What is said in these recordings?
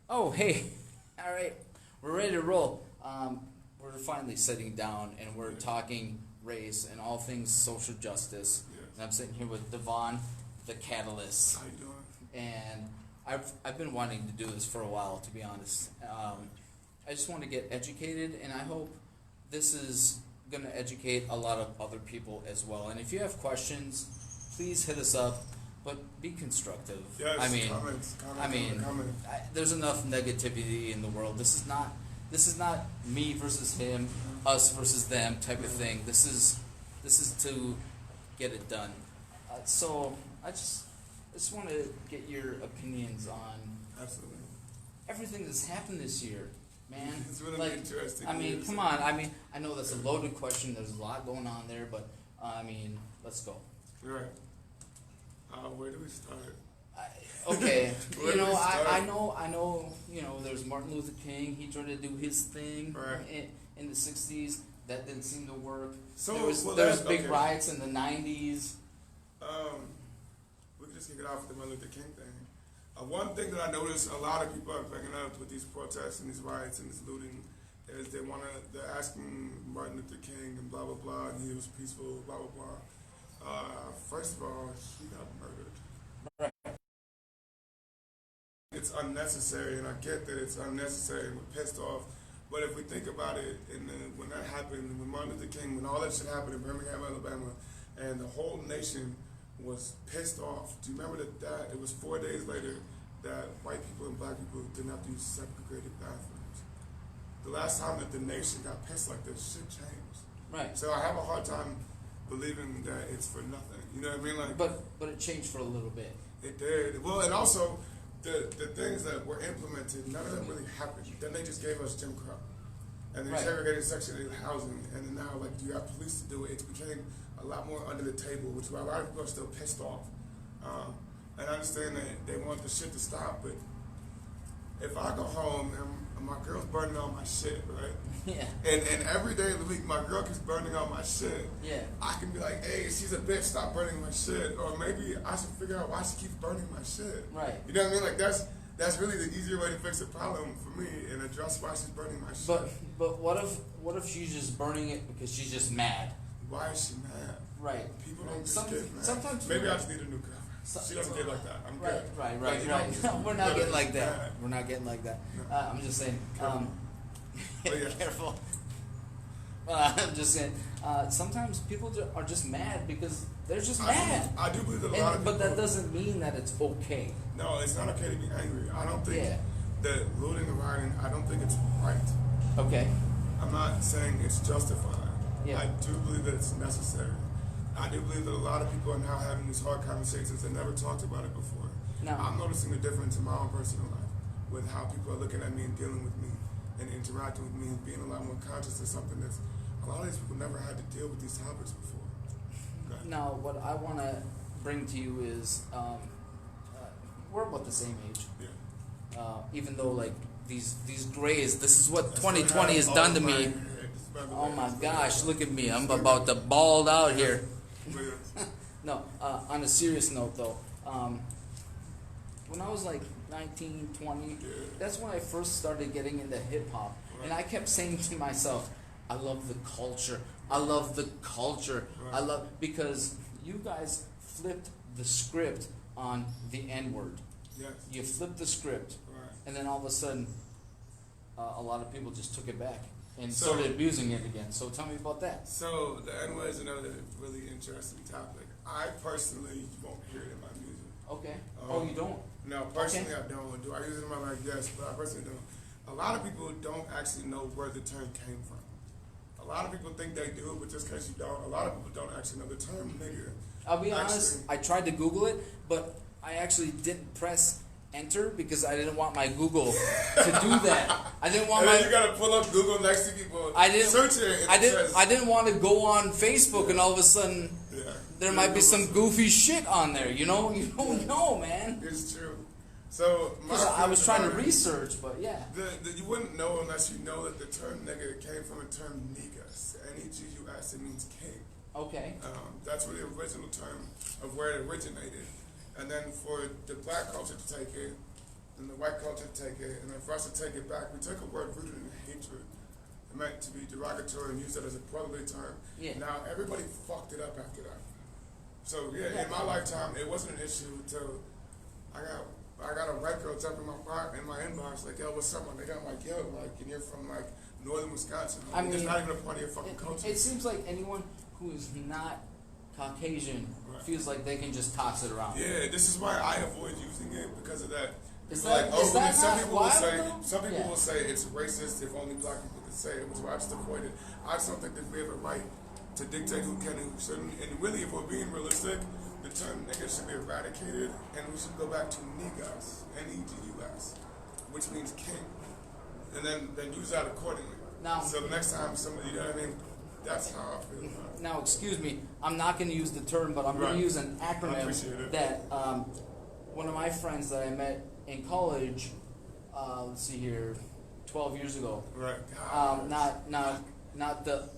Oh, hey. All right. We're ready to roll. We're finally sitting down and we're talking race and all things social justice. Yes. And I'm sitting here with DeVonn, the catalyst. How you doing? And I've been wanting to do this for a while, to be honest. I just want to get educated, and I hope this is going to educate a lot of other people as well. And if you have questions, please hit us up, but be constructive. Yes, I mean, comments. there's enough negativity in the world. This is not me versus him, us versus them type of thing. This is to get it done. So I just want to get your opinions on Absolutely. everything that's happened this year, man. It's really Like, interesting. I mean, come on. I mean, I know that's a loaded question. There's a lot going on there, but I mean, let's go. Right. Where do we start? Okay, Where you do know, we start? I know, you know, there's Martin Luther King. He tried to do his thing Right. in the '60s. That didn't seem to work. So, there was well, big okay. riots in the '90s. We can just kick it off with the Martin Luther King thing. One thing that I noticed a lot of people are bringing up with these protests and these riots and this looting is they're asking Martin Luther King and blah blah blah, and he was peaceful, blah blah blah. First of all, he got murdered. Right. It's unnecessary, and I get that it's unnecessary, and we're pissed off. But if we think about it, when that happened, when Martin Luther King, when all that shit happened in Birmingham, Alabama, and the whole nation was pissed off. Do you remember that it was 4 days later that white people and black people didn't have to use segregated bathrooms? The last time that the nation got pissed like this, shit changed. Right. So I have a hard time believing that it's for nothing. You know what I mean? Like, But it changed for a little bit. it did. Well, and also the things that were implemented, none of them really happened. Then they just gave us Jim Crow, and they Right. segregated Section 8 housing, and then now like you got police to do it. It became a lot more under the table, which is why a lot of people are still pissed off. And I understand that they want the shit to stop, but if I go home and my girl's burning all my shit, right? Yeah. And every day of the week my girl keeps burning all my shit. Yeah. I can be like, hey, she's a bitch, stop burning my shit. Or maybe I should figure out why she keeps burning my shit. Right. You know what I mean? Like that's really the easier way to fix the problem for me and address why she's burning my shit. But what if she's just burning it because she's just mad? Why is she mad? Right. People don't just Some- get mad. sometimes Maybe I just need a new girlfriend. She doesn't get like that. I'm Right, good. right, Like, right, you right. know, We're not getting like mad. that. We're not getting like that. No. I'm just saying. Careful. But yeah. Careful. I'm just saying. Sometimes people are just mad because they're just mad. I do believe that a lot of people. But that doesn't mean that it's okay. No, it's not okay to be angry. I don't think Yeah. that looting and rioting, I don't think it's right. Okay. I'm not saying it's justified. Yeah. I do believe that it's necessary. I do believe that a lot of people are now having these hard conversations that never talked about it before. No. I'm noticing a difference in my own personal life with how people are looking at me and dealing with me and interacting with me and being a lot more conscious of something that's a lot of these people never had to deal with these topics before. Okay. Now, what I want to bring to you is we're about the same age. Yeah. Even though like these grays, this is what That's 2020 has what done to happened. me. This is by the Oh way. my gosh, look at me. I'm about to bald out here. But yeah. No, on a serious note though, when I was like 19, 20, Yeah. that's when I first started getting into hip hop. And I kept saying to myself, I love the culture. I love the culture. I Right. love, because you guys flipped the script on the N-word. Yes. You flipped the script, Right. and then all of a sudden, a lot of people just took it back and So- started abusing it again. So tell me about that. So the N-word is another really interesting topic. I personally won't hear it in my music. Okay. Oh, you don't? No, personally I don't. Do I use it in my life? Yes, but I personally don't. A lot of people don't actually know where the term came from. A lot of people think they do, but just because you don't, a lot of people don't actually know the term nigger. I'll be honest, Actually- I tried to Google it, but I actually didn't press enter because I didn't want my Google to do that. I didn't want And my then you gotta pull up Google next to people. I didn't search it. And I it didn't says, I didn't want to go on Facebook and all of a sudden Yeah. there might be some goofy shit on there, you know? You don't know, man. It's true. So my Because I was feelings trying to about it- research, but yeah. You wouldn't know unless you know that the term nigger came from a term negus. N-E-G-U-S. It means king. Okay. That's really the original term of where it originated. And then for the black culture to take it, and the white culture take it, and then for us to take it back, we took a word rooted in hatred. It meant to be derogatory and use it as a brotherly term. Yeah. Now everybody fucked it up after that. So yeah, in my lifetime, it wasn't an issue until I got a white girl jump in my inbox like, yo, what's up, my nigga? I'm like, yo, like, and you're from like northern Wisconsin. I mean, it's not even a part of your fucking culture. It seems like anyone who is not Caucasian feels like they can just toss it around. Yeah, this is why I avoid using it because of that. Is like, that, is that some not people wild, will say though? some people will say it's racist if only black people could say it, which is why I just avoid it. I just don't think that we have a right to dictate who can and who shouldn't. And really, if we're being realistic, the term nigga should be eradicated, and we should go back to negas, N-E-G-U-S, which means king, and then use that accordingly. Now, so the next time somebody, you know what I mean? That's how I feel about it. Now, excuse me, I'm not going to use the term, but I'm going to use an acronym that one of my friends that I met in college, let's see here, 12 years ago. Right. Not the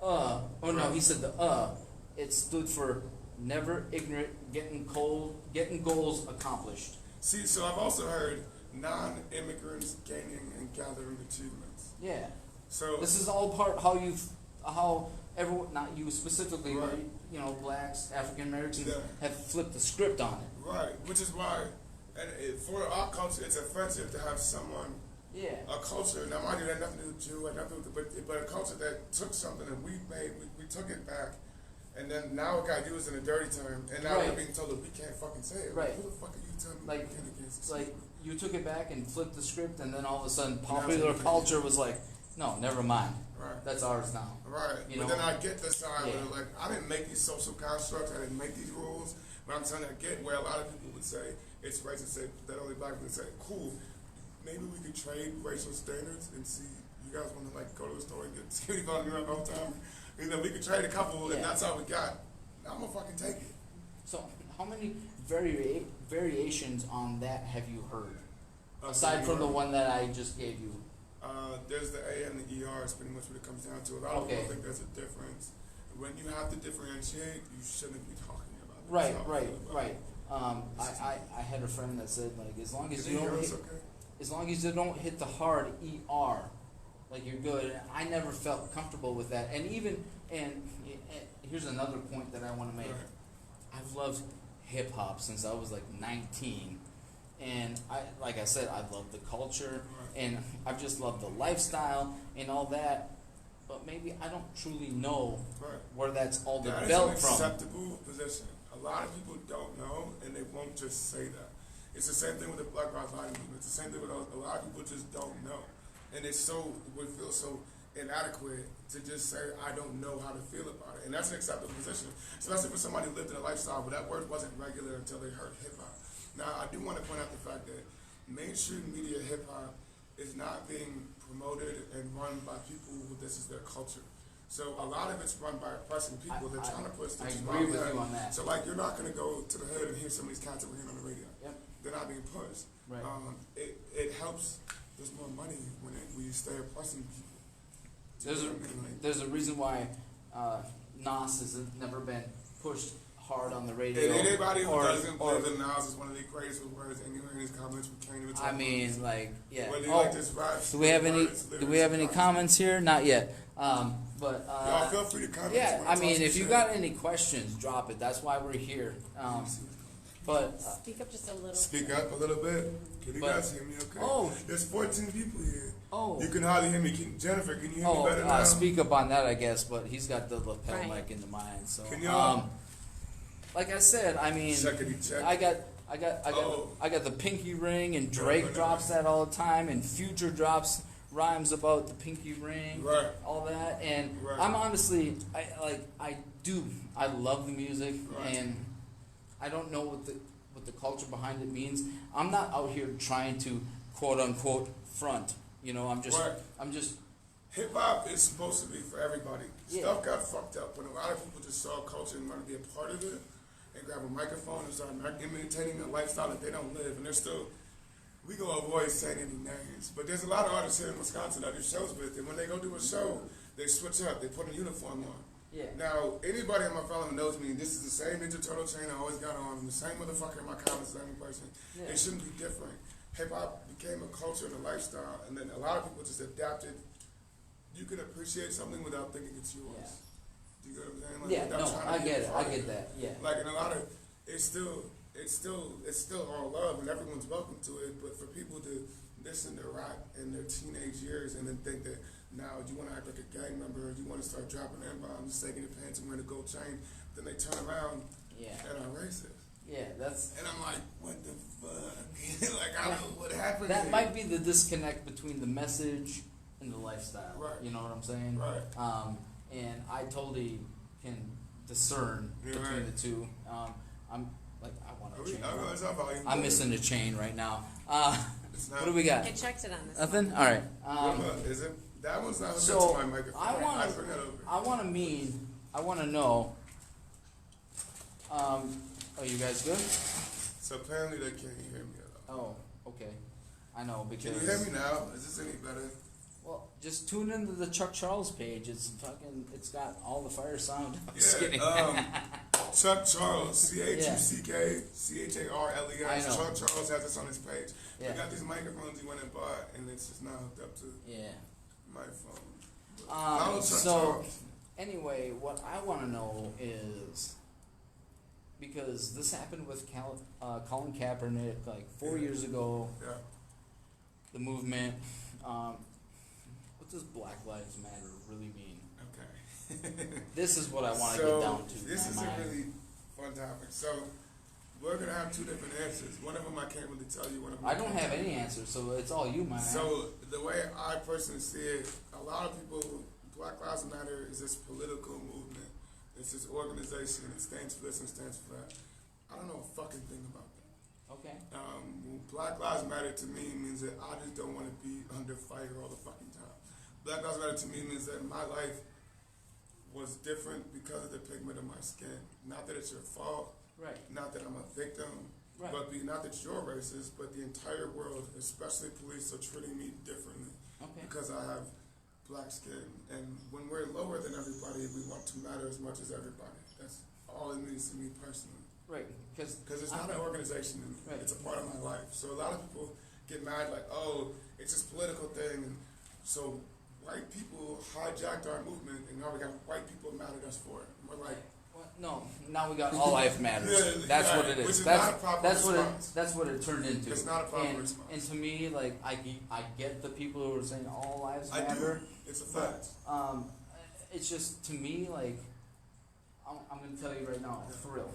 oh no, he said the it stood for never ignorant, getting goals accomplished. See, so I've also heard non-immigrants gaining and gathering achievements. Yeah. So this is all part how everyone, not you specifically, right. but you know, blacks, African Americans Yeah. have flipped the script on it. Right, which is why, for our culture, it's offensive to have someone, a culture. Now, mind you, that had nothing to do with Jew, had nothing to do with, but a culture that took something that we made, we took it back, and then now it got used in a dirty term, and now we're being told that we can't fucking say it. Right. Who the fuck are you telling me we can't against this? Like you took it back and flipped the script, and then all of a sudden, popular culture was like, no, never mind. Right. That's ours now. Right. You but know? then I get the side where like, I didn't make these social constructs, I didn't make these rules, but I'm telling you, I get where a lot of people would say it's racist, that only black people would say, cool, maybe we could trade racial standards and see, you guys want to like go to the store and get skinny bun all the time? You know, we could trade a couple, and that's all we got. I'm gonna fucking take it. So, how many variations on that have you heard? Aside from the one that I just gave you. There's the A and the ER is pretty much what it comes down to. A lot of people think there's a difference. When you have to differentiate, you shouldn't be talking about it. Right. I had a friend that said like as long as you don't hit the hard ER, like you're good. And I never felt comfortable with that. And here's another point that I want to make. Right. I've loved hip hop since I was like 19. And like I said, I love the culture, and I've just loved the lifestyle and all that. But maybe I don't truly know where that's all developed from. That is an acceptable position. A lot of people don't know, and they won't just say that. It's the same thing with the Black Lives Matter movement. It's the same thing with a lot of people just don't know, and we feel so inadequate to just say I don't know how to feel about it, and that's an acceptable position, especially for somebody who lived in a lifestyle where that word wasn't regular until they heard hip hop. Now, I do want to point out the fact that mainstream media hip-hop is not being promoted and run by people who this is their culture. So a lot of it's run by oppressing people. They're trying to push things. I agree with you on that. So like, you're not going to go to the hood and hear some of these cats over here on the radio. Yep. They're not being pushed. Right. It helps. There's more money when you stay oppressing people. There's a reason why Nas has never been pushed hard on the radio. And anybody who doesn't believe that Nas is one of the greatest words anywhere in his comments, we can't even talk about mean, like, yeah. Like this rap, do we have any comments here? Not yet. But y'all feel free to comment. Yeah, I mean, if you got any questions, drop it. That's why we're here. But speak up just a little. Speak up a little bit. Can you guys hear me? Okay. Oh, there's 14 people here. Oh, you can hardly hear me. Jennifer, can you hear me better now? Speak up on that, I guess. But he's got the lapel mic in the mind. So can y'all? Like I said, I mean, check. I got the pinky ring, and Drake drops that all the time, and Future drops rhymes about the pinky ring, all that, and I'm honestly, I love the music, and I don't know what the culture behind it means. I'm not out here trying to quote unquote front, you know. I'm just. Hip hop is supposed to be for everybody. Stuff got fucked up when a lot of people just saw culture and want to be a part of it, and grab a microphone and start imitating a lifestyle that they don't live, and they're still. We gonna avoid saying any names, but there's a lot of artists here in Wisconsin that do shows with, and when they go do a show, they switch up. They put a uniform on. Yeah. Now, anybody in my family knows me. This is the same Ninja Turtle chain I always got on. I'm the same motherfucker in my comments, the same person. Yeah. It shouldn't be different. hip hop became a culture and a lifestyle, and then a lot of people just adapted. You can appreciate something without thinking it's yours. Yeah. Do you get what I'm saying? Like, Yeah, without no, trying to I be get it. part I of get that. Yeah. Like, in a lot of, it's still all love, and everyone's welcome to it. But for people to listen to rap in their teenage years and then think that now you want to act like a gang member, or you want to start dropping N-bombs, taking your pants and wearing a gold chain, then they turn around and are racist. Yeah, that's. And I'm like, what the fuck? Like, I don't know what happened. That here. might be the disconnect between the message and the lifestyle. Right. You know what I'm saying? Right. And I totally can discern between the two. I'm like, I want a chain. I'm missing a chain right now. What do we got? I checked it on this. Nothing? All right. Is it? That one's not hooked So up to my microphone. I want to know. Are you guys good? So apparently they can't hear me at all. Oh, okay. I know because. Can you hear me now? Is this any better? Well, just tune into the Chuck Charles page. It's got all the fire sound. I'm just Yeah, kidding. Chuck Charles, ChuckCharles. I know. Chuck Charles has this on his page. Yeah. We got these microphones he went and bought, and it's just not hooked up to Yeah. my phone. Follow Chuck So Charles. anyway, what I want to know is because this happened with Colin Kaepernick like 4 years ago. Yeah. The movement. What does Black Lives Matter really mean? Okay. This is what I want to get down to. This is a really fun topic. So we're gonna have two different answers. One of them I can't really tell you. One of them I don't have any answers, so it's all you, my man. So the way I personally see it, a lot of people, Black Lives Matter is this political movement. It's this organization. It stands for this and stands for that. I don't know a fucking thing about that. Okay. Black Lives Matter to me means that I just don't want to be under fire all the fucking time. Black Lives Matter to me means that my life was different because of the pigment of my skin. Not that it's your fault. Right. Not that I'm a victim. Right. But not that you're racist, but the entire world, especially police, are treating me differently. Okay. Because I have black skin. And when we're lower than everybody, we want to matter as much as everybody. That's all it means to me personally. Right. Because it's not an organization. Right. It's a part of my life. So a lot of people get mad like, oh, it's this political thing. And so white people hijacked our movement, and now we got white people mad at us for it. We're like, no, now we got all life matters. Yeah, that's right, what it is. Which is that's not a proper that's response. that's what it turned into. It's not a proper and, response. And to me, like I get the people who are saying all lives I matter. do. It's a fact. It's just to me like I'm going to tell you right now, for real.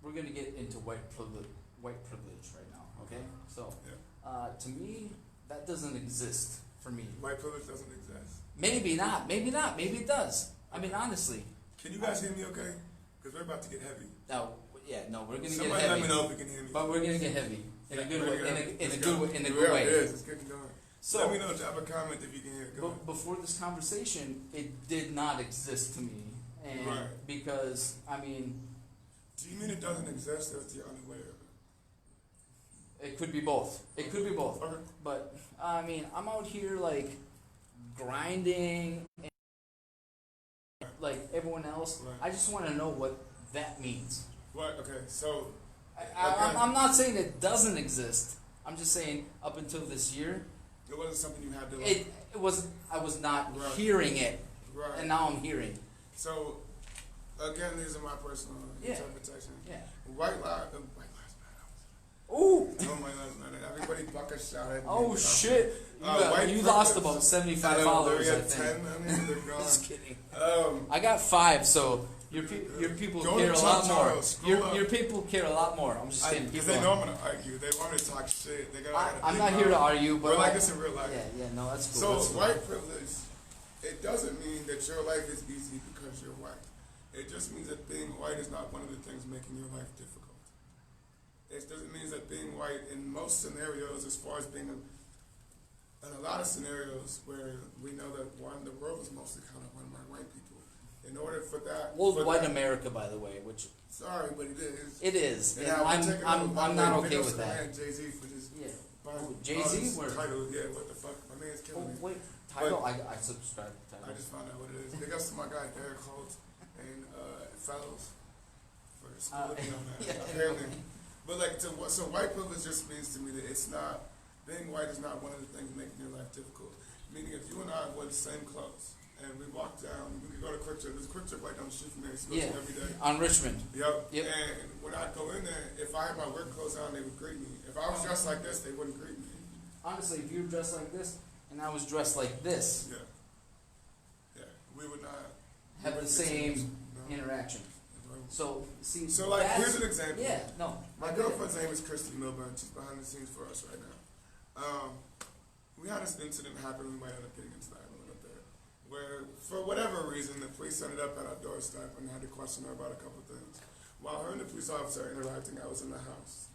We're going to get into white privilege right now. Okay, so to me that doesn't exist for me. White privilege doesn't exist. Maybe not. Maybe it does. I mean, honestly. Can you guys hear me okay? Because we're about to get heavy. No, we're gonna Somebody get heavy. let me know if you can hear me. But we're gonna get heavy in a good way. In a good way. It is. It's getting going. So let me know. Drop a comment if you can hear. But before this conversation, it did not exist to me, and because I mean. Do you mean it doesn't exist, or you're unaware of it? It could be both. It could be both. Okay. But I mean, I'm out here like grinding. And like everyone else, I just want to know what that means. What? Okay, so I'm not saying it doesn't exist. I'm just saying up until this year, it wasn't something you had to. Like, it was. I was not hearing it, and now I'm hearing. So again, these are my personal interpretation. Yeah. White lives matter. Ooh. Oh my God, everybody bucket shot at me. Oh shit. You lost about 75 followers, I think. 10, they're gone. Just kidding. I got 5, so your people care a lot more. Your people care a lot more. I'm just kidding. Because they know I'm gonna argue. They want me to talk shit. I'm not here to argue, but we're like this in real life. Yeah, no, that's cool. So white privilege, it doesn't mean that your life is easy because you're white. It just means that being white is not one of the things making your life difficult. It doesn't mean that being white in most scenarios, as far as being in a lot of scenarios where we know that the world is mostly kind of run by white people. In order for that, white America, by the way, which sorry, but it is. It is. And I'm not okay with that. Jay-Z for just Jay-Z, title, what the fuck? My man's killing me. Wait, title. I subscribe to title. I just found out what it is. Big ups to my guy Derek Holt and Fellows for schooling me on that. Apparently. But like, so white privilege just means to me that it's not, being white is not one of the things making your life difficult. Meaning if you and I wore the same clothes, and we walked down, we could go to Quick Trip. There's a Quick Trip right down the street from there. It's Yeah. every day. On Richmond. Yep. Yep. And when I go in there, if I had my work clothes on, they would greet me. If I was dressed like this, they wouldn't greet me. Honestly, if you were dressed like this and I was dressed like this, Yeah. Yeah. We would not have the same no. interaction. So, see, like, here's an example. Yeah, no. My girlfriend's name is Christy Milburn. She's behind the scenes for us right now. We had this incident happen. We might end up getting into that a little bit there, where for whatever reason the police ended up at our doorstep and had to question her about a couple of things. While her and the police officer are interacting, I was in the house.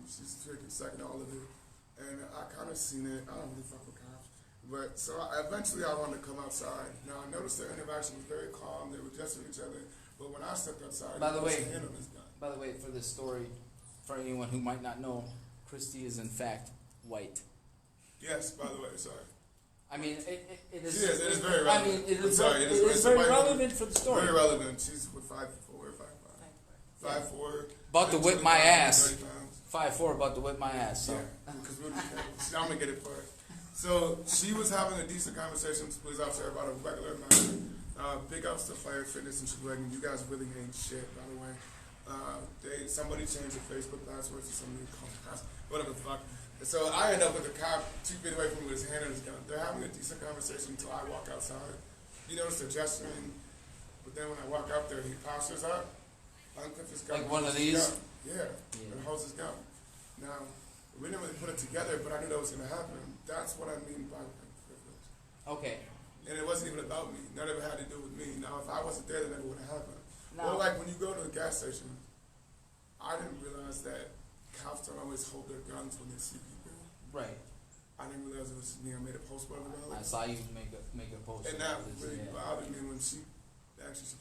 She's taking second to all of it, and I kind of seen it. I don't really fuck with cops, but so eventually I wanted to come outside. Now I noticed their interaction was very calm. They were gesturing at each other. But when I stepped outside, by the way, hand on his gun. By the way, for this story, for anyone who might not know, Christy is in fact white. Yes, by the way, sorry. I mean, it is. She is. It is very relevant. I mean, it is. Sorry, it is very relevant woman. for the story. Very relevant. She's with 5'4", 5'5". 5'4". About to whip my ass. 30 pounds. 5'4", about to whip my ass. So. Yeah, because I'm gonna get it for her. So she was having a decent conversation with the police officer about a regular matter. Big ups to Fire Fitness and Sheboygan. You guys really ain't shit, by the way. Somebody changed their Facebook passwords to somebody called whatever the fuck. So I end up with a cop 2 feet away from me with his hand on his gun. They're having a decent conversation until I walk outside. You notice they're gesturing, but then when I walk up there, he postures up, unclips his gun. Like one of these? Yeah, and holds his gun. Now, we didn't really put it together, but I knew that was going to happen. That's what I mean by privilege. Okay. And it wasn't even about me. None of it had to do with me. Now, if I wasn't there, then it would have happened. Now, or like when you go to the gas station, I didn't realize that cops don't always hold their guns when they see people. Right. I didn't realize it was me. I made a post about it. I saw you make a post. And that really yeah. bothered me when she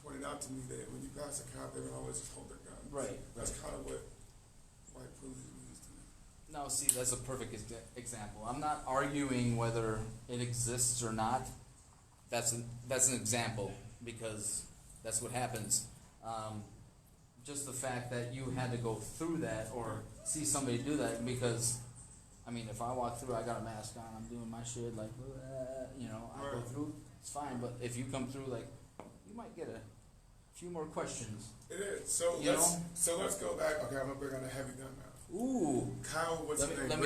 pointed out to me that when you pass a cop, they would always just hold their guns. Right. That's kind of what white privilege means to me. No, see, that's a perfect example. I'm not arguing whether it exists or not. That's an example because that's what happens. Just the fact that you had to go through that or see somebody do that because, I mean, if I walk through, I got a mask on, I'm doing my shit, like, I go through, it's fine. But if you come through, like, you might get a few more questions. It is. So let's go back. Okay, I'm gonna bring on a heavy gun now. Ooh. Kyle, what's your name? Let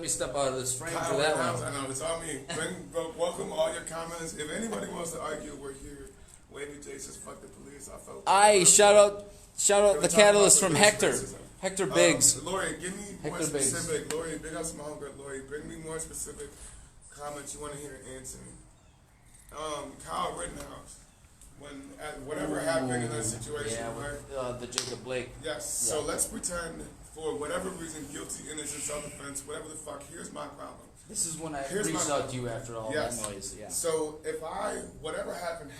me step out of this frame Kyle for that one. I know, it's all me. Welcome all your comments. If anybody wants to argue, we're here. Wavy J says, fuck the police. Shout out the catalyst from Hector. Racism. Hector Biggs. Lori, give me more Hector specific. Biggs. Lori, big ups to my homegirl, Lori. Bring me more specific comments you want to hear answering. Kyle Rittenhouse. Whatever happened in that situation, right? The Jacob Blake. Yes. Yeah. So let's pretend, for whatever reason, guilty, innocent, self-defense, whatever the fuck. Here's my problem. This is when I reached out to you after all that noise. Yeah. So if whatever happened.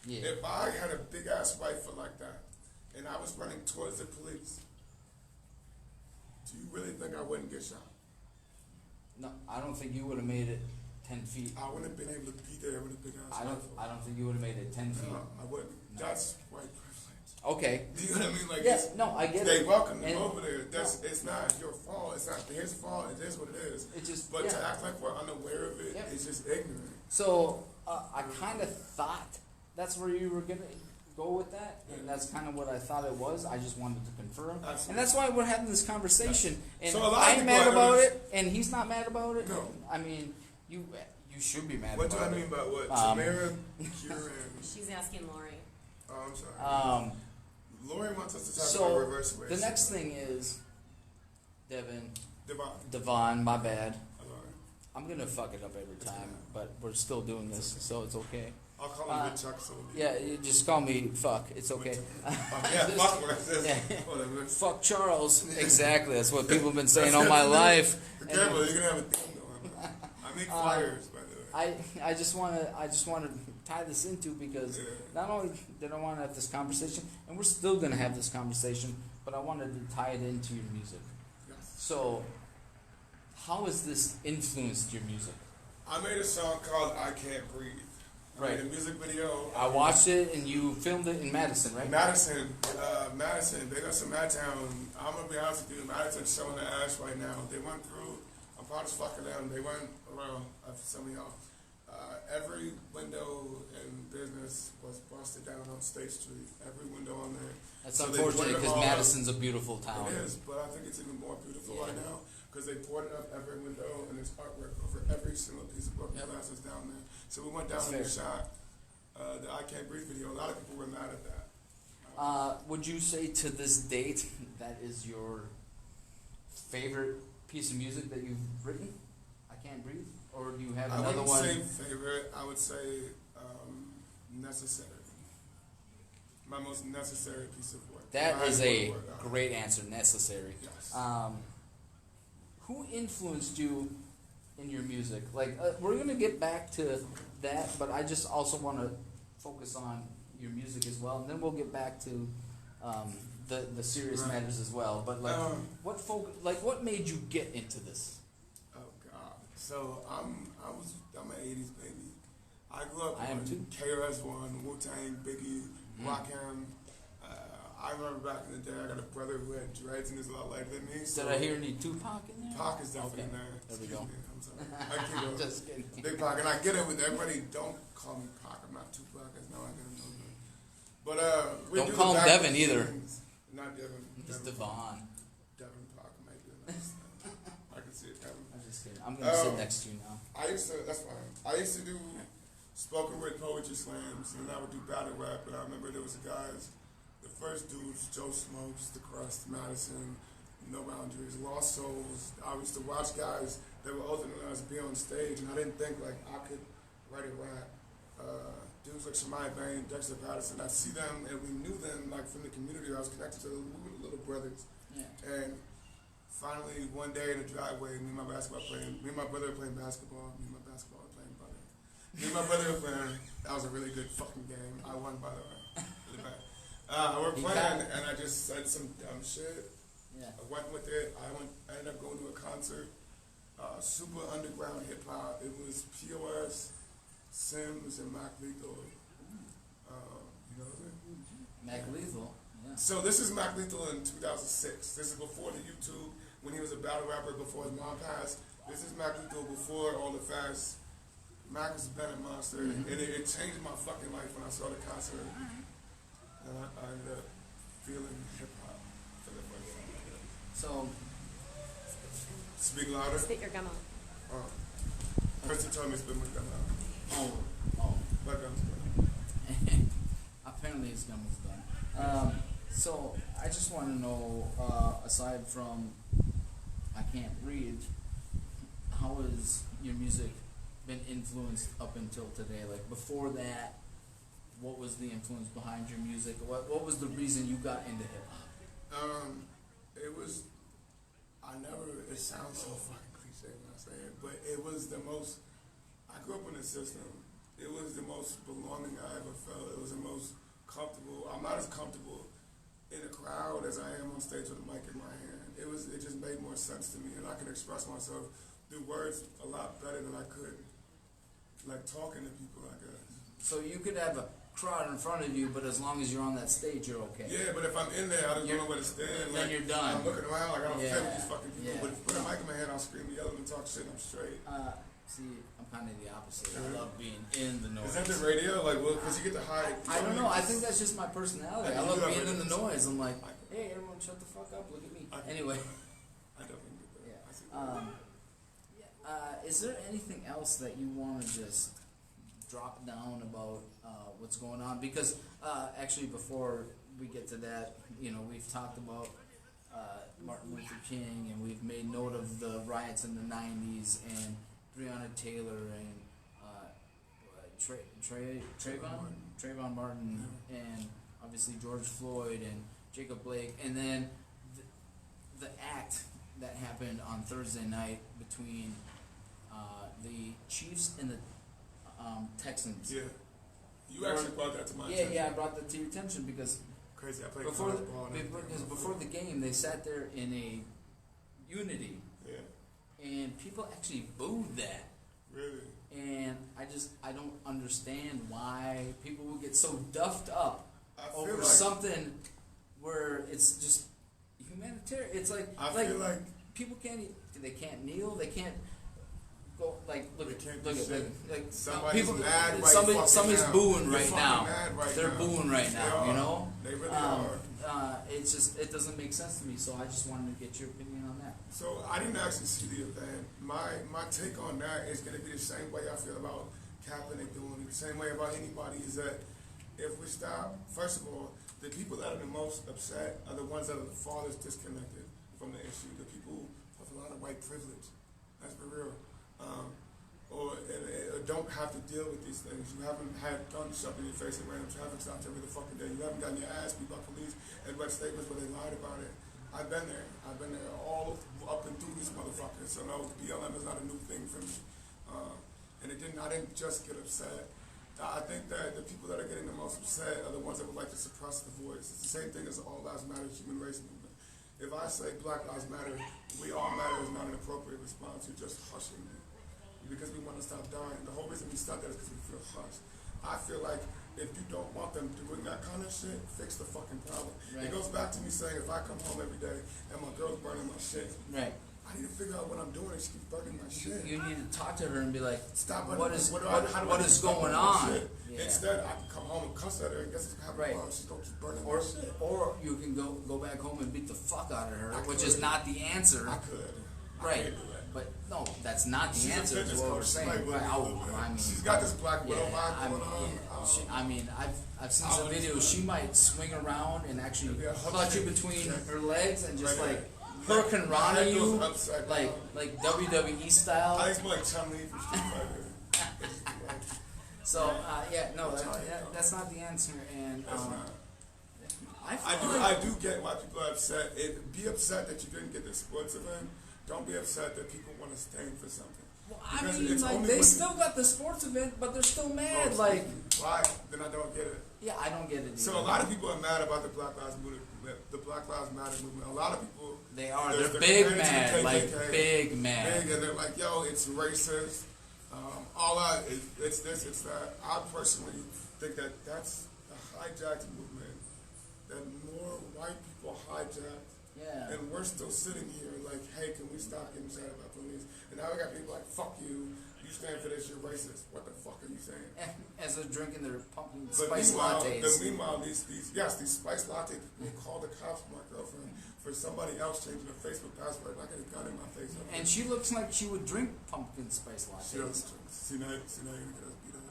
Yeah. If I had a big ass rifle like that, and I was running towards the police, do you really think I wouldn't get shot? No, I don't think you would have made it 10 feet. I wouldn't have been able to be there with a big ass rifle. I don't think you would have made it 10 feet. No, I wouldn't. No. That's white privilege. Okay. Do you know what I mean? Like, yes, no, I get they it. welcome them over there. It's not your fault. It's not his fault. It is what it is. But to act like we're unaware of it, it's just ignorant. So I kind of thought that's where you were gonna go with that, and that's kind of what I thought it was. I just wanted to confirm, and that's why we're having this conversation. And so I'm mad about it, and he's not mad about it. No, I mean you should be mad. What about it. What do I mean by what? Tamara, Kieran. She's asking Lori. Oh, I'm sorry. Lori wants us to talk about reverse race. The next thing is DeVonn. DeVonn, my bad. I'm gonna fuck it up every time, but we're still doing this, so it's okay. I'll call him Chuck. So yeah, you just call me fuck. It's okay. Yeah, fuck what I said. Whatever. Fuck Charles. Exactly. That's what people have been saying all my life. Be careful, you're gonna have a thing going. I make flyers, by the way. I just want to tie this into because not only did I want to have this conversation, and we're still gonna have this conversation, but I wanted to tie it into your music. Yes. So, how has this influenced your music? I made a song called "I Can't Breathe." Right. The music video. I watched it, and you filmed it in Madison, right? Madison, they got some Madtown. I'm gonna be honest with you, Madison's showing the ass right now. They went through, I'm proud as fuck of them. They went around, for some of y'all. Every window in business was busted down on State Street. Every window on there. That's unfortunate because Madison's a beautiful town. It is, but I think it's even more beautiful right now because they poured up every window and there's artwork over every single piece of broken glass that's down there. So we went down and we shot the I Can't Breathe video. A lot of people were mad at that. Would you say to this date that is your favorite piece of music that you've written? I Can't Breathe? Or do you have another one? I wouldn't say favorite. I would say necessary. My most necessary piece of work. That is a great answer. Necessary. Yes. Who influenced you in your music? Like, we're gonna get back to that, but I just also want to focus on your music as well, and then we'll get back to the serious matters as well. But like, what made you get into this? Oh God! So I'm an '80s baby. I grew up on KRS-One, Wu-Tang, Biggie, Rakim. I remember back in the day, I got a brother who had dreads and is a lot lighter than me. So did I hear any Tupac in there? Pac is definitely in there. There we go. I'm sorry. I keep going. Just kidding. Big Pac, and I get it with everybody. Don't call me Pac. I'm not Tupac. That's no, I get it. But we don't do call him Devin either. Not Devin. It's DeVonn. Devin Pac might be a nice name. I can see it, Devin. I'm just kidding. I'm gonna sit next to you now. That's fine. I used to do spoken word poetry slams, and I would do battle rap. And I remember there was guys. The first dudes, Joe Smokes, The Crust, Madison, No Boundaries, Lost Souls. I used to watch guys that were older than us be on stage, and I didn't think like I could write a rap. Dudes like Shemai Bain, Dexter Patterson, I see them, and we knew them like from the community. I was connected to them. We were little brothers. Yeah. And finally, one day in the driveway, me and my brother were playing basketball. Me and my basketball were playing brother. Me and my brother were playing. That was a really good fucking game. I won, by the way. Really bad. We're playing, and I just said some dumb shit. Yeah. I went with it. I ended up going to a concert. Super underground hip hop. It was POS, Sims, and Mac Lethal. You know what I'm saying? Mac Lethal. Yeah. So this is Mac Lethal in 2006. This is before the YouTube, when he was a battle rapper before his mom passed. This is Mac Lethal before all the fast. Mac was a Bennett monster, and it changed my fucking life when I saw the concert. And I ended up feeling hip hop for the first time. So, speak louder. Spit your gum out. Kristen told me to spit my gum out. Oh. My gum's done. Apparently his gum was done. So, I just want to know, aside from I Can't Read, how has your music been influenced up until today? Like, before that, what was the influence behind your music? What was the reason you got into hip hop? It sounds so fucking cliche when I say it, but it was the most, I grew up in the system. It was the most belonging I ever felt. It was the most comfortable. I'm not as comfortable in a crowd as I am on stage with a mic in my hand. It just made more sense to me, and I could express myself through words a lot better than I could, like talking to people, I guess. So you could have a crowd in front of you, but as long as you're on that stage, you're okay. Yeah, but if I'm in there, I don't know where to stand. Then you're done. I'm looking around like I don't fit with these fucking people. Yeah. But if I put a mic in my hand, I'll scream, yell, and talk shit. I'm straight. See, I'm kind of the opposite. I love being in the noise. Is that the radio? Like, well, because you get to hide. I don't know. I think that's just my personality. I love being in the noise. I'm like, hey, everyone, shut the fuck up. Look at me. Anyway. I definitely get that. Yeah. I see that. Is there anything else that you want to just drop down about what's going on? Because actually, before we get to that, we've talked about Martin Luther King, and we've made note of the riots in the 90s, and Breonna Taylor, and Trayvon Martin, and obviously George Floyd, and Jacob Blake, and then the act that happened on Thursday night between the Chiefs and the Texans. Yeah. You actually brought that to my attention. Yeah, I brought that to your attention because crazy. I played before the game, they sat there in a unity. Yeah. And people actually booed that. Really? and I don't understand why people will get so duffed up over like something where it's just humanitarian. It's like I feel like people they can't kneel, they can't go look at somebody's people, mad right somebody's now. booing They're right fucking now. mad right They're now. booing right now, you know. They really are. It's just it doesn't make sense to me. So I just wanted to get your opinion on that. So I didn't actually see the event. My take on that is going to be the same way I feel about Kaepernick doing it, the same way about anybody, is that if we stop, first of all, the people that are the most upset are the ones that are the farthest disconnected from the issue, the people with a lot of white privilege. That's for real. Or don't have to deal with these things. You haven't had guns shoved in your face and random traffic stops every fucking day. You haven't gotten your ass beat by police and read statements where they lied about it. I've been there. I've been there all up and through these motherfuckers. So no, BLM is not a new thing for me. And I didn't just get upset. I think that the people that are getting the most upset are the ones that would like to suppress the voice. It's the same thing as the All Lives Matter human race movement. If I say Black Lives Matter, we all matter is not an appropriate response. You're just hushing me. Because we want to stop dying. The whole reason we stop that is because we feel hushed. I feel like if you don't want them doing that kind of shit, fix the fucking problem. Right. It goes back to me saying if I come home every day and my girl's burning my shit, Right. I need to figure out what I'm doing and she keeps burning my shit. You need to talk to her and be like, Stop. what is going going on? Yeah. Instead, I can come home and cuss at her and guess what's happening. Right. She's gonna keep burning Or my shit. or you can go back home and beat the fuck out of her, which could. is not the answer. I could. Right. I can't do that. But no, that's not the She's answer. a Is fitness what we're coach. She saying. might Right. really do I mean, she's got this black widow vibe I mean, going on. I mean, I've seen some videos. She might swing around and actually Yeah, hook clutch you shit. between Yeah. her legs and just Right, like hurricane rana Head goes you, upside like down. WWE style. I used to like Chun-Li from Street Fighter. So that's not the answer. And That's not. I I do get why people are upset. Be upset that you didn't get the sports event. Don't be upset that people want to stand for something. Well, I Because mean, it's like only they when- still got the sports event, but they're still mad. Oh, Like, why? Then I don't get it. yeah, I don't get it. So a either. lot of people are mad about the Black Lives Matter movement. A lot of people. They are. They're They're big comparing it to mad. the Like KKK. big mad. Big, and they're like, yo, it's racist. It's this, it's that. I personally think that that's a hijacked movement. That more white people hijacked. Yeah. And we're still sitting here like, hey, can we stop getting sad about police? And now we got people like, fuck you, you stand for this, you're racist. What the fuck are you saying? As they're drinking their pumpkin But spice lattes. meanwhile, these spice latte people call the cops on my girlfriend for somebody else changing her Facebook password. I got a gun in my face. And she looks like she would drink pumpkin spice She doesn't lattes. drink. See now you're gonna get us beat up.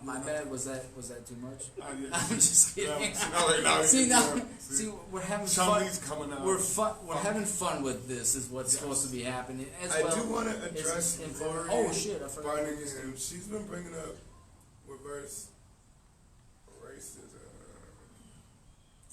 My bad. Was that too much? Yeah. I'm just kidding. Yeah, See, we're having fun. Chun-Li's coming out. We're having fun with this. Is what's supposed to be happening. As I well do want to as address inform- Oh shit! I forgot. Barney, and she's been bringing up reverse racism.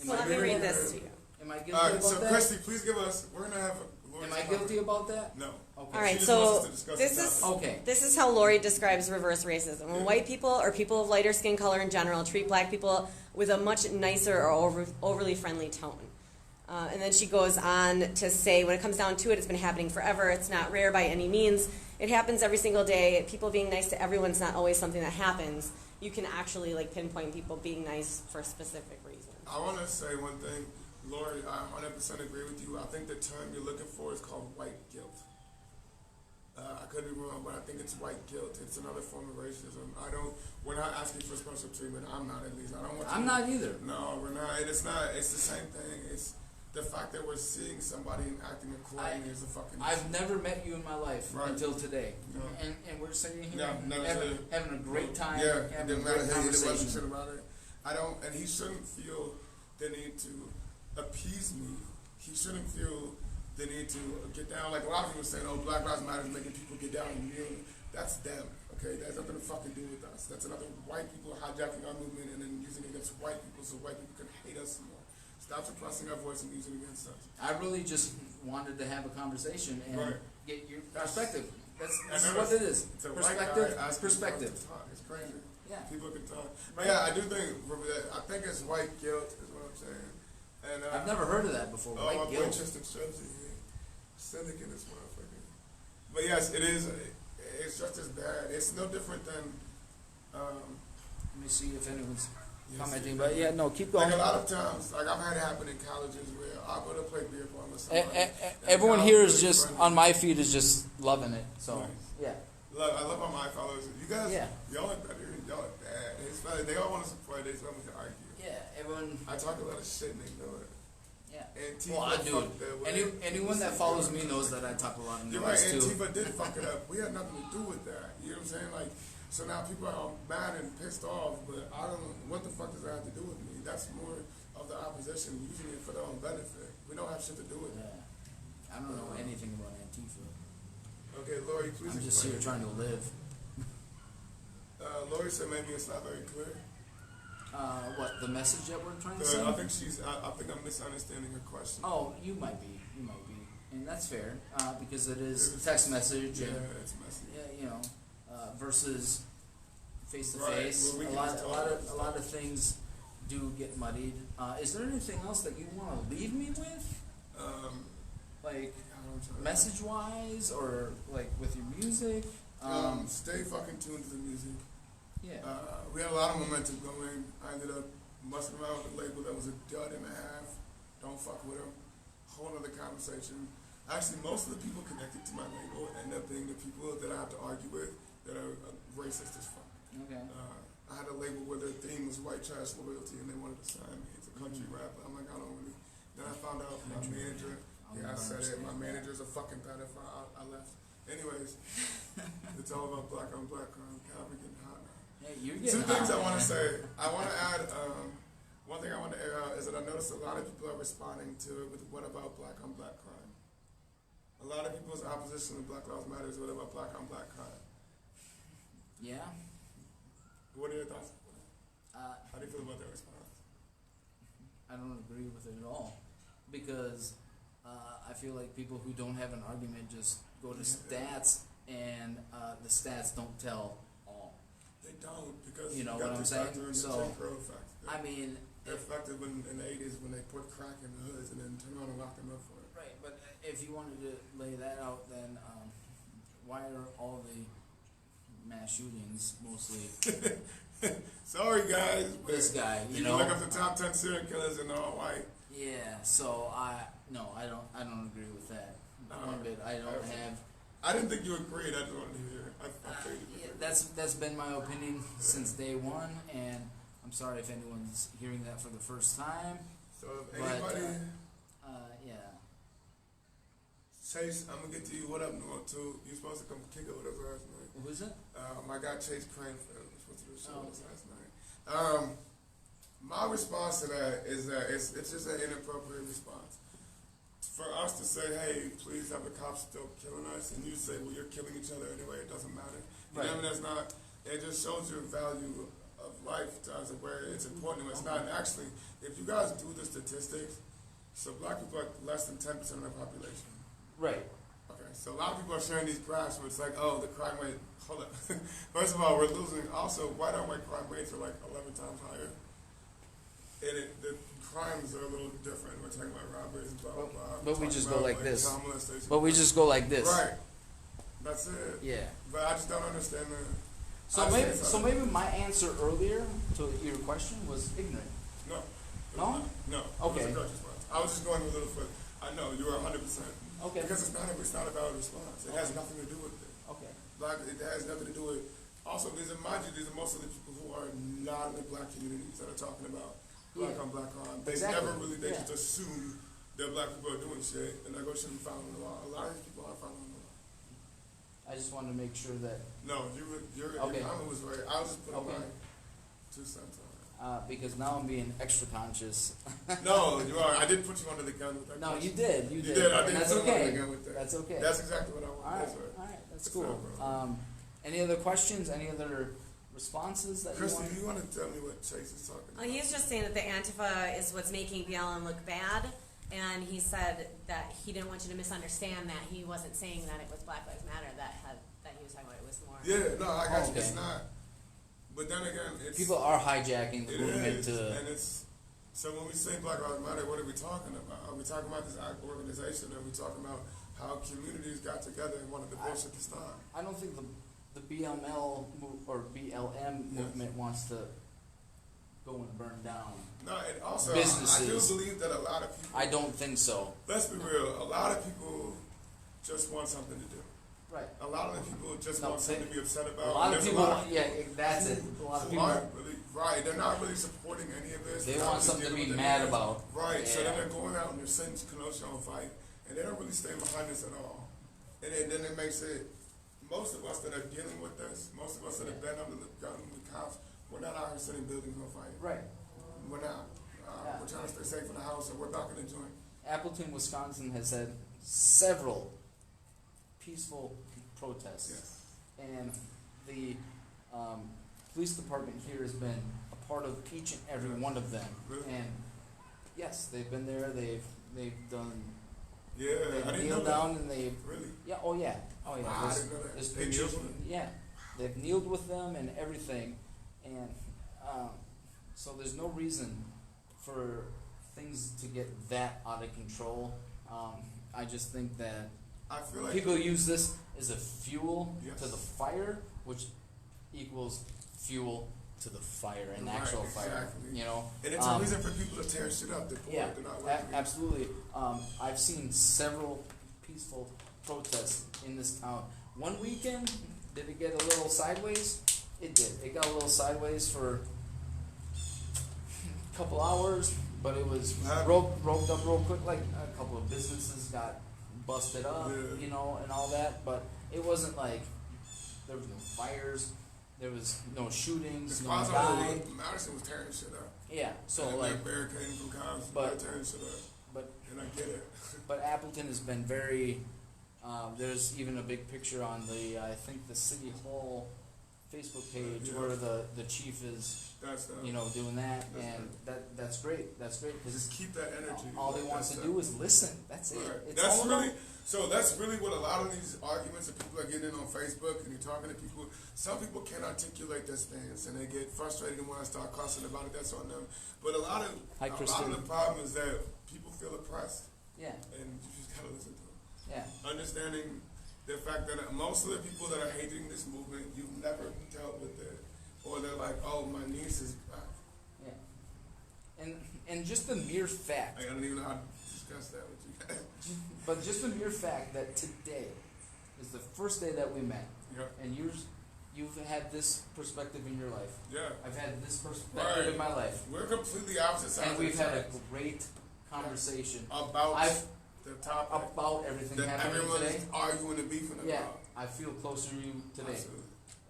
So let me read this to you. Am I guilty All right, about so that? Christy, please give us. We're gonna have. Am I guilty about that? No. Okay. All right, She just so wants us to discuss this the is topic. Okay. this is how Lori describes reverse racism. When white people or people of lighter skin color in general treat black people with a much nicer or overly friendly tone. And then she goes on to say, when it comes down to it, it's been happening forever. It's not rare by any means. It happens every single day. People being nice to everyone's not always something that happens. You can actually pinpoint people being nice for specific reasons. I want to say one thing, Lori. I 100% agree with you. I think the term you're looking for is called white guilt. I could be wrong, but I think it's white guilt. It's another form of racism. We're not asking for special treatment. I'm not, at least. I don't want to. I'm not either. No, we're not. It's not. It's the same thing. It's the fact that we're seeing somebody and acting accordingly is a fucking. I've never met you in my life Right. until today, No. and we're sitting here No, never having a great time, Yeah, it having a didn't great matter. It wasn't conversation. shit about it. I don't, and he shouldn't feel the need to appease me. He shouldn't feel the need to get down. Like a lot of people saying, "Oh, Black Lives Matter is making people get down and kneel." That's them. Okay, that has nothing to fucking do with us. That's another white people hijacking our movement and then using it against white people so white people can hate us more. Stop suppressing our voice and using it against us. I really just wanted to have a conversation and Right. get your perspective. That's And what it is. It's a white Perspective. guy asking Perspective. us to talk. It's crazy. Yeah. People can talk. But yeah, I do think it's white guilt is what I'm saying. And I've never heard of that before. Oh, White my boy guilt. Tristan Struzzi here. Cynic in this motherfucker. But yes, it is. it's just as bad. It's no different than. Let me see if anyone's Yes, commenting, yeah. but yeah, no, keep going. Like a lot of times, like I've had it happen in colleges where I'll go to play beer pong with somebody. Everyone and here I'll is be just friendly. on my feed is just loving it. So Nice. yeah, Look, I love how my followers. You guys, Yeah. y'all are better. Y'all are bad. They all want to support. They just want me to argue. yeah, everyone. I talk a lot of shit and they know it. Yeah. Antifa Well, I do. fucked that way. Anyone that follows me knows that I talk a lot of You're right. noise too. Antifa did fuck it up. We had nothing to do with that. You know what I'm saying? Like, so now people are mad and pissed off, but I don't know what the fuck does that have to do with me. That's more of the opposition using it for their own benefit. We don't have shit to do with it. Yeah. I don't know anything about Antifa. Okay, Lori, please. I'm just here explain. trying to live. Lori said maybe it's not very clear. What the message that we're trying to I send? think I'm misunderstanding her question. Oh, you might be, and that's fair because it is text message Yeah, and it's messy. yeah, versus face to Right, face. where we A can lot, just a talk lot and of, a stuff. lot of things do get muddied. Is there anything else that you want to leave me with, like I'm trying to- message wise or like with your music? Stay fucking tuned to the music. Yeah. We had a lot of momentum going. I ended up messing around with a label that was a dud and a half. Don't fuck with them. Whole other conversation. Actually, most of the people connected to my label end up being the people that I have to argue with that are racist as fuck. Okay. I had a label where their theme was white trash loyalty and they wanted to sign me. It's a country rap. I'm like, I don't really. Then I found out my manager. Yeah, I said it. My manager's a fucking pedophile. I left. Anyways, it's all about black on black crime. God, we're getting hot now. Yeah, you're Two getting things hot, I want to man. say. I want to add, one thing I want to air out is that I noticed a lot of people are responding to it with what about black on black crime? A lot of people's opposition to Black Lives Matter is what about black on black crime? Yeah. What are your thoughts? How do you feel about that response? I don't agree with it at all because I feel like people who don't have an argument just go to stats and the stats don't tell all. They don't because You know got what I'm this saying? factor in the So, Jim Crow factor. I mean, They're effective in the 80s when they put crack in the hoods and then turn around and lock them up for it. right, but if you wanted to lay that out, then why are all the mass shootings mostly Sorry guys. but this guy? You know, look up the top 10 serial killers and they're all white. yeah. So I don't agree with that one bit. I don't have. I didn't think you agreed. I just wanted to hear. I figured you Yeah, agreed. that's been my opinion since day one, and I'm sorry if anyone's hearing that for the first time. So if But, anybody, yeah. Chase, I'm gonna get to you. What up, Noah? Too. You supposed to come kick it with us last night. Who's it? My guy Chase Crane was supposed to do a show Oh, with us last night. My response to that is that it's just an inappropriate response. For us to say, hey, please have the cops still killing us, and you say, well, you're killing each other anyway, it doesn't matter. You know what I mean? That's not, it just shows your value of life to us, where it's important and it's not. And actually, if you guys do the statistics, so black people are less than 10% of the population. Right. Okay, so a lot of people are sharing these graphs where it's like, oh, the crime rate, hold up. First of all, we're losing. Also, white on white crime rates are like 11 times higher. And the crimes are a little different. We're talking about robberies, blah, blah, blah. But we We're just talking go about, like this. child molestation. But we just go like this. Right. That's it. Yeah. But I just don't understand the. So maybe my answer earlier to your question was ignorant. No. No? No. Okay. It was a good response. I was just going a little further. I know, you were 100%. Okay. Because it's not a valid response. It has nothing to do with it. Okay. It has nothing to do with. Also, these are most of the people who are not in the black communities that are talking about black on black crime. They Exactly. never really, they Yeah. just assume that black people are doing shit and that go shouldn't be following the law. A lot of these people are following the law. I just wanted to make sure that No, your Okay. comment was right. I was just putting Okay. my 2 cents on because now I'm being extra conscious. it. No, you are. I did put you under the gun with that. No, you question. did. You You did. did. I And did that's put you under okay. the gun with that. That's okay. That's exactly what I All wanted. right. That's right. All right. That's It's cool. not a problem. Any other questions? Any other responses that Christy, you want? do you want to tell me what Chase is talking about? He's just saying that the Antifa is what's making BLM look bad, and he said that he didn't want you to misunderstand that he wasn't saying that it was Black Lives Matter that he was talking about. It was more. Yeah, no, I got you. Okay. It's not. But then again, it's People are hijacking the it movement is, to. and it's so when we say Black Lives Matter, what are we talking about? Are we talking about this organization? Are we talking about how communities got together and wanted the bullshit to stop? I don't think the BLM movement wants to go and burn down No, and also businesses. I do believe that a lot of people. I don't think so. Let's be real. A lot of people just want something to do. Right. A lot of the people just No, want something to be upset about. A lot of There's people, yeah, that's it. A lot of people, aren't really, right, they're not really supporting any of this. they They're want not something to really be dealing mad with it. about. Right, so then Yeah. they're going out and they're setting commotion on fight, and they don't really stand behind this at all. And then it makes it, most of us that are dealing with this, most of us that have been under the gun with cops, we're not out here setting buildings on fire. Right. We're not. Yeah. We're trying to stay safe in the house, and we're back in the joint. Appleton, Wisconsin has had several peaceful protests. Yes. And the police department here has been a part of each and every one of them. Really? And yes, they've been there. They've done. Yeah, I They've didn't know kneeled that. down and they've. Really? Yeah. Oh yeah. Oh yeah. Wow, I There's, didn't know that. there's They pictures. kneeled with them? Yeah. They've kneeled with them and everything, and so there's no reason for things to get that out of control. I just think that I feel like people use this as a fuel Yes. to the fire, which equals fuel to the fire, an Right, actual fire. exactly. You know, and it's a reason for people to tear shit up. They're poor. yeah, They're not working. absolutely. I've seen several peaceful protests in this town. One weekend, did it get a little sideways? It did. It got a little sideways for a couple hours, but it was roped up real quick. Like a couple of businesses got busted up, Yeah. you know, and all that. But it wasn't like there was no fires, there was no shootings, As no far as I died. know, Madison was tearing shit up. Yeah, so and like, they're barricading from cops, but- they're tearing shit up. but And I get it. But Appleton has been very. There's even a big picture on the I think the City Hall Facebook page Yeah. where the chief is That's doing that, That's and that's great. That's great because just keep that energy. all they wants to do is listen. That's it. Right. It's That's all really about- so. That's really what a lot of these arguments that people are getting in on Facebook, and you're talking to people. Some people can't articulate their stance, and they get frustrated and want to start cussing about it. That's on them. But a lot of the problem is that people feel oppressed, Yeah, and you just gotta listen to them. yeah, Understanding the fact that most of the people that are hating this movement, you've never dealt with it, or they're like, "Oh, my niece is." yeah. And just the mere fact. I don't even know how to discuss that with you guys. But just the mere fact that today is the first day that we met, Yeah. and you've had this perspective in your life. Yeah. I've had this perspective in my life. We're completely opposite sides. And of we've the had a tracks. great conversation About the topic about everything that happening everyone today. is arguing and beefing Yeah, about. I feel closer to you today,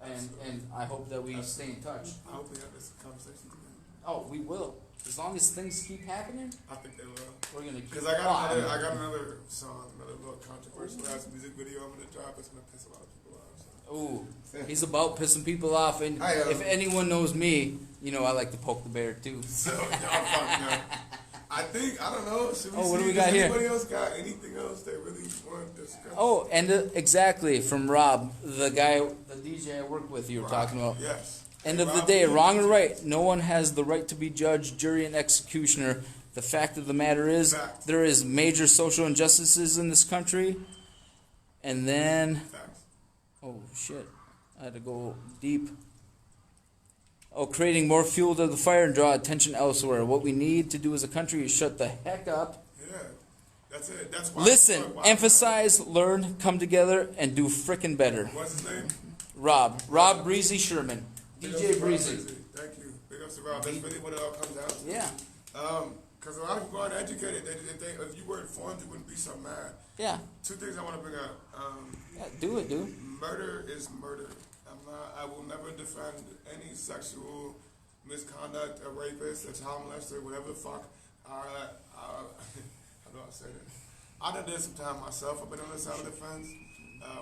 Absolutely. and I hope that we stay in touch. I hope we have this conversation again. Oh, we will. As long as things keep happening, I think they will. we're gonna keep. Because I got another song, another little controversial ass music video I'm gonna drop. It's gonna piss a lot of people off. So. Ooh, he's about pissing people off, and if anyone knows me, you know I like to poke the bear too. So y'all fucking up. I don't know. Should we Oh, what see do we if got here? anybody else got anything else they really want to discuss? Oh, and exactly from Rob, the DJ I work with. You were talking about. Yes. End of the Rob, day, wrong or right, no one has the right to be judge, jury, and executioner. The fact of the matter is, Facts. there is major social injustices in this country. And then, Facts. oh shit, I had to go deep. Oh, creating more fuel to the fire and draw attention elsewhere. What we need to do as a country is shut the heck up. Yeah. That's it. That's why. Listen, why- emphasize, learn, come together, and do frickin' better. What's his name? Rob Breezy Sherman. Big ups DJ to Rob Breezy. Thank you. Big ups to Rob. That's really what it all comes down to. Yeah, Because a lot of people aren't educated. If you were informed, you wouldn't be so mad. yeah, Two things I want to bring up. yeah. Do it, dude. Murder is murder. I will never defend any sexual misconduct, a rapist, a child molester, whatever the fuck. How do I say that? I done did some time myself. I've been on the side of the fence.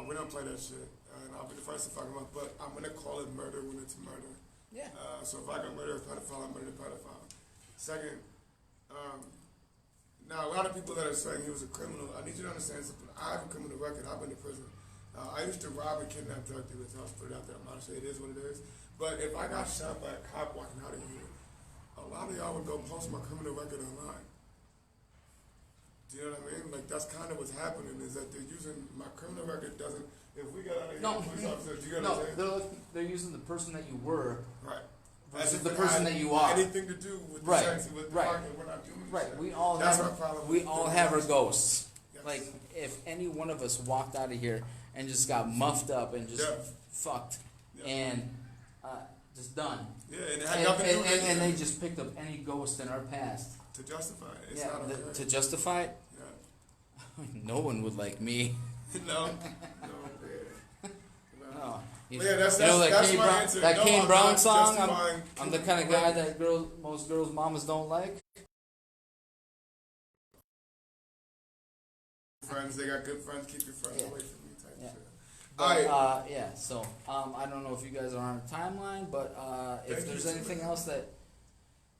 We don't play that shit. And I'll be the first to fuck them up. But I'm going to call it murder when it's murder. Yeah. So if I can murder a pedophile, I murder a pedophile. Second, now a lot of people that are saying he was a criminal, I need you to understand something. I have a criminal record. I've been to prison. I used to rob and kidnap drug dealers. I'll put it out there. I'm not sure it is what it is. But if I got shot by a cop walking out of here, a lot of y'all would go post my criminal record online. Do you know what I mean? Like, that's kind of what's happening, is that they're using my criminal record doesn't, if we got out of here, No. police officers, you know what I'm saying? They're using the person that you were Right. versus As if the it person had that you are. anything to do with the Right, sex and with the right. market, we're not doing Right. shit. We all That's have my problem we with all the have our police. ghosts. Yes. Like if any one of us walked out of here and just got muffed up and just Yeah. fucked Yeah. and just done. Yeah, and it had nothing to do with And anything. they just picked up any ghost in our past. To justify it. It's Yeah, not okay. to justify it. Yeah. No one would like me. No. No. Yeah. Oh, But yeah, that's you know that that's Kane my Brown, answer. that No, Kane I'm Brown not song. justifying I'm the killing kind of guy people. that most girls' mamas don't like. Friends, they got good friends. Keep your friends Yeah. away from me. Type Yeah. shit. But, All right. yeah. So I don't know if you guys are on a timeline, but if Thank there's you. anything else that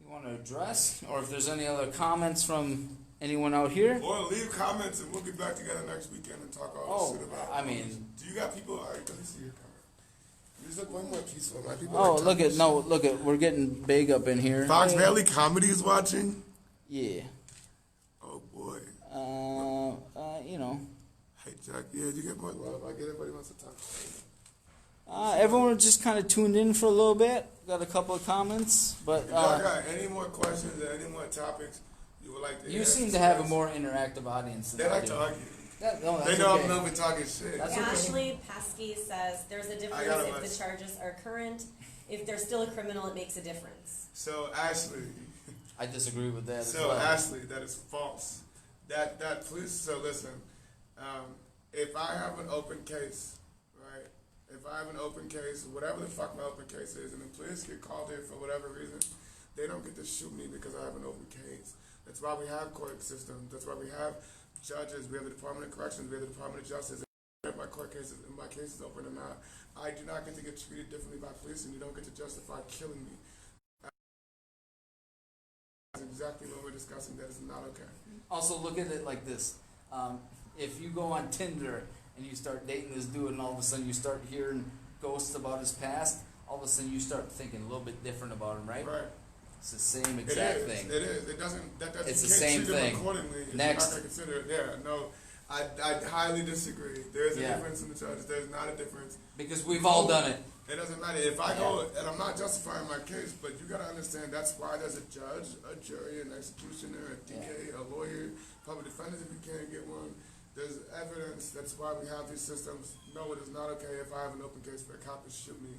you want to address, or if there's any other comments from anyone out here. Or leave comments and we'll get back together next weekend and talk all this shit about. I mean. Do you got people? All right, let me see your comment. You just look way more peaceful. My people. Oh, like look at talking look at we're getting big up in here. shit. Fox Hey. Valley Comedy is watching. Yeah. Oh boy. You know. Hey Jack. Yeah, you get more love. I get everybody wants to talk. Everyone just kind of tuned in for a little bit. Got a couple of comments, but If y'all got any more questions or any more topics you would like to you ask, seem to have a more interactive audience than They I like do. to argue. No, They that's know okay. I'm known for talking shit. That's okay. Ashley Pesky says there's a difference got a if bunch. the charges are current. If they're still a criminal, it makes a difference. So Ashley. I disagree with that as So well. Ashley, that is false. That police. So listen, if I have an open case, right? If I have an open case, whatever the fuck my open case is, and the police get called here for whatever reason, they don't get to shoot me because I have an open case. That's why we have court systems. That's why we have judges. We have the Department of Corrections. We have the Department of Justice. If my court cases, if my case is open or not, I do not get to get treated differently by police, and you don't get to justify killing me. That's exactly what we're discussing. That is not okay. Also, look at it like this: if you go on Tinder and you start dating this dude, and all of a sudden you start hearing ghosts about his past, all of a sudden you start thinking a little bit different about him, right? Right. It's the same exact thing. It is. It doesn't. That doesn't. It's you the can't same treat thing. them accordingly. If Next. You're not gonna consider it. Yeah. No. I highly disagree. There is a Yeah. difference in the charges. There's not a difference. Because we've all done it. It doesn't matter if I go, and I'm not justifying my case, but you gotta understand that's why there's a judge, a jury, an executioner, a DA, a lawyer, public defenders if you can't get one. There's evidence. That's why we have these systems. No, it is not okay if I have an open case for a cop to shoot me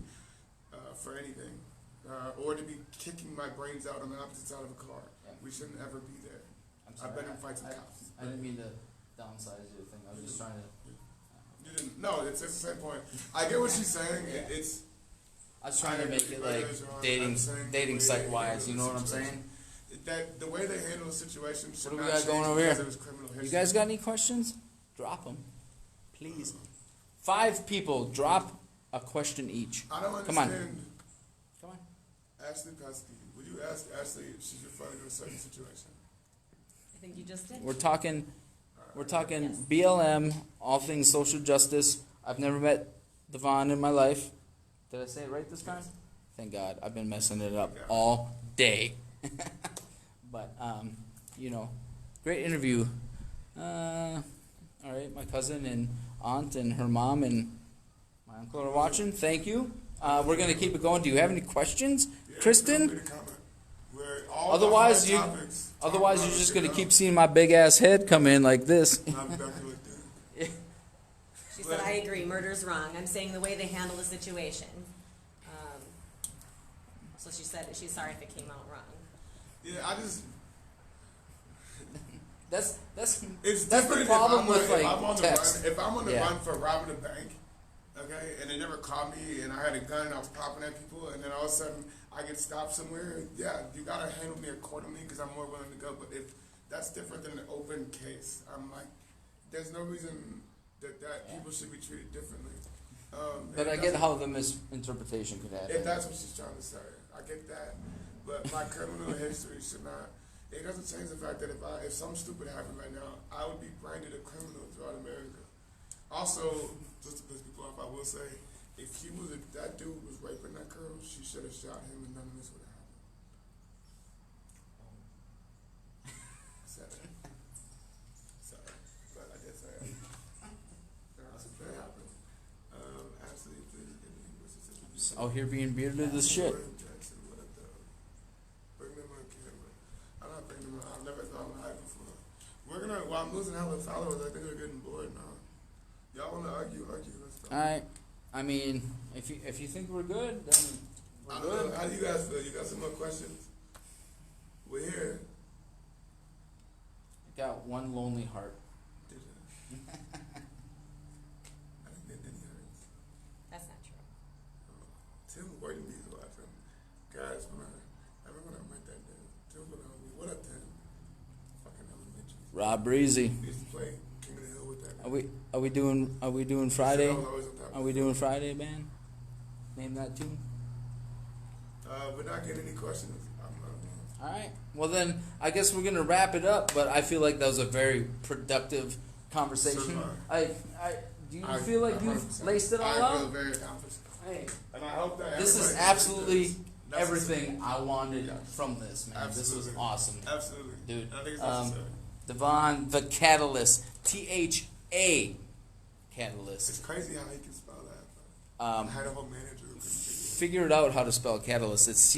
for anything, or to be kicking my brains out on the opposite side of a car. Yeah. We shouldn't ever be there. I'm sorry. I've been in fights with cops. I didn't mean to downsize your thing. I was just trying to. You didn't. No, it's the same point. I get what she's saying. It's. I was trying to make it agree, like but it is wrong. dating I'm saying the dating way site they wise. handle You the know what I'm situation. saying? That the way they handle the situation should What do we not got going change over because here? it was criminal history. You guys got any questions? Drop them, please. 5 people drop a question each. I don't Come on. understand. Come on. Ashley Pesky, would you ask Ashley if she's referring to a certain situation? I think you just did. We're talking. We're talking Yes. BLM, all things social justice. I've never met DeVonn in my life. Did I say it right this time? Thank God. I've been messing it up all day. But, you know, great interview. All right, my cousin and aunt and her mom and my uncle are watching. Thank you. We're going to keep it going. Do you have any questions, Yeah, Kristen? feel free to comment. We're all Otherwise, the you- hard topics. Otherwise, Talk you're about just it, going to you keep know. seeing my big ass head come in like this. Not exactly like that. She said, I agree, murder's wrong. I'm saying the way they handle the situation. So she said that she's sorry if it came out wrong. Yeah, I just. That's It's that's the different problem with if I'm on like the text. run. If I'm on the Yeah. run for robbing a bank, okay, and they never caught me, and I had a gun and I was popping at people, and then all of a sudden I get stopped somewhere. Yeah, you gotta handle me accordingly because I'm more willing to go. But if that's different than an open case, I'm like, there's no reason that people should be treated differently. But if I get that's- how the misinterpretation could If happen. that's what she's trying to say, I get that. But my criminal history should not. It doesn't change the fact that if something stupid happened right now, I would be branded a criminal throughout America. Also, just to piss people off, I will say, if that dude was raping that girl, she should have shot him, and none of this would have happened. Said it. Just out here being bearded as shit. Jackson, what up, though? Bring them on camera. I'm not bringing them on. I've never thought live before. We're gonna, while I'm losing hella followers, I think they're getting bored now. Y'all wanna argue, let's talk. Alright. I mean, if you think we're good, then we're I don't good. know. How do you guys feel? You got some more questions? We're here. I got one lonely heart. Did you? I think that didn't hurt. That's not true. Tim Gordon needs to watch him. Guys, everyone I met that day, Tim would help me. What up, Tim? Fucking elementary. Rob Breezy. We used to play King of the Hill with that guy. Are we doing Friday? I was always on top Are of we it. doing Friday, man? Name that tune. We're not getting any questions. All right. Well, then I guess we're gonna wrap it up. But I feel like that was a very productive conversation. So Do you feel like you've 100%. laced it all I feel out? very accomplished. Hey, And I hope that this is everybody absolutely gets this. everything I wanted Yes. from this, man. This was Absolutely. awesome, Absolutely. dude. And I think it's necessary. DeVonn the Catalyst, THA Catalyst. It's crazy how he can spell that. Bro. Um, I had a whole manager who couldn't figure Figure it out how to spell catalyst. It's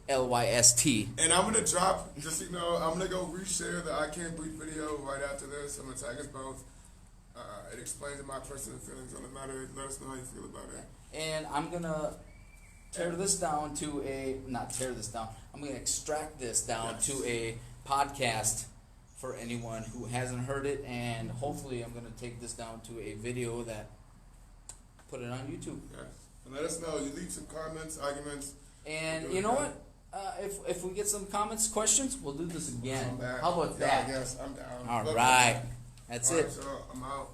CATALYST. And I'm gonna drop, just so you know, I'm gonna go reshare the I Can't Breathe video right after this. I'm gonna tag us both. It explains my personal feelings on the matter. Let us know how you feel about it. And I'm gonna tear this down to not tear this down. I'm gonna extract this down Yes. to a podcast for anyone who hasn't heard it, and hopefully I'm gonna take this down to a video that put it on YouTube. Yes. And let us know. You leave some comments, arguments. And We'll do you know that. what? If we get some comments, questions, we'll do this again. I'm back. How about Yeah, that? Yes, I'm down. All Love right. you. That's All right, it. so I'm out.